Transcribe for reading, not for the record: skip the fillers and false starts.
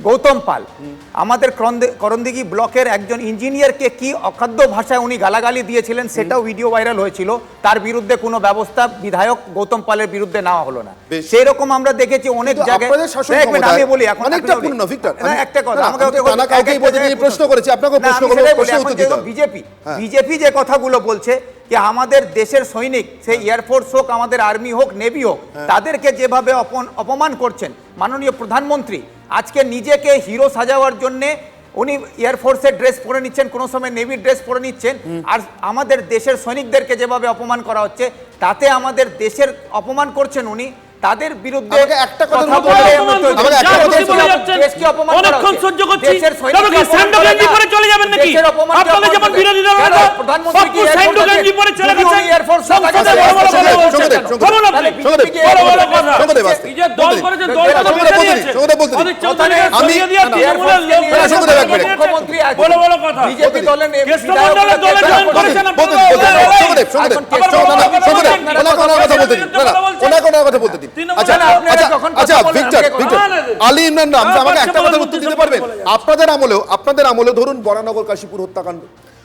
গৌতম পাল আমাদের করণদিঘি ব্লকের একজন ইঞ্জিনিয়ারকে কি অখাদ্য ভাষায় উনি গালাগালি দিয়েছিলেন, সেটাও ভিডিও ভাইরাল হয়েছিল। তার বিরুদ্ধে কোনো ব্যবস্থা বিধায়ক গৌতম পালের বিরুদ্ধে নেওয়া হলো না। সেই রকম আমরা দেখেছি অনেক জায়গায়। আমি বলি এখন একটা কথা, বিজেপি যে কথাগুলো বলছে যে আমাদের দেশের সৈনিক, সেই এয়ারফোর্স হোক, আমাদের আর্মি হোক, নেভি হোক, তাদেরকে যেভাবে অপমান করছেন মাননীয় প্রধানমন্ত্রী, আজকে নিজেকে হিরো সাজাবার জন্য উনি এয়ারফোর্সের ড্রেস পরে নিচ্ছেন, কোনো সময় নেভির ড্রেস পরে নিচ্ছেন, আর আমাদের দেশের সৈনিকদেরকে যেভাবে অপমান করা হচ্ছে, তাতে আমাদের দেশের অপমান করছেন উনি। তাদের বিরুদ্ধে একটা কথা বলে দেশকে অপমান করা হচ্ছে, দেশের সৈনিকরা স্যান্ডো গেঞ্জি পরে চলে যাবেন নাকি? আপনারা যেমন বিরোধীরা প্রধানমন্ত্রী কি স্যান্ডো গেঞ্জি পরে চলে গেছেন এয়ারফোর্স সংসদে বড় বড় কথা বলছেন কেন? বলুন আপনি বড় বড় কথা এই যে দল করেছেন, দলটা বেঁচে দিয়েছে অনেক চৌধুরীকে সরিয়ে দিয়ে তৃণমূলের লোক মুখ্যমন্ত্রী বড় বড় কথা বিজেপি দলের কেষ্টমণ্ডলের দলে জয়েন করেছেন আপনারা। আপনাদের আমলেও ধরুন বরানগর কাশীপুর হত্যাকাণ্ড,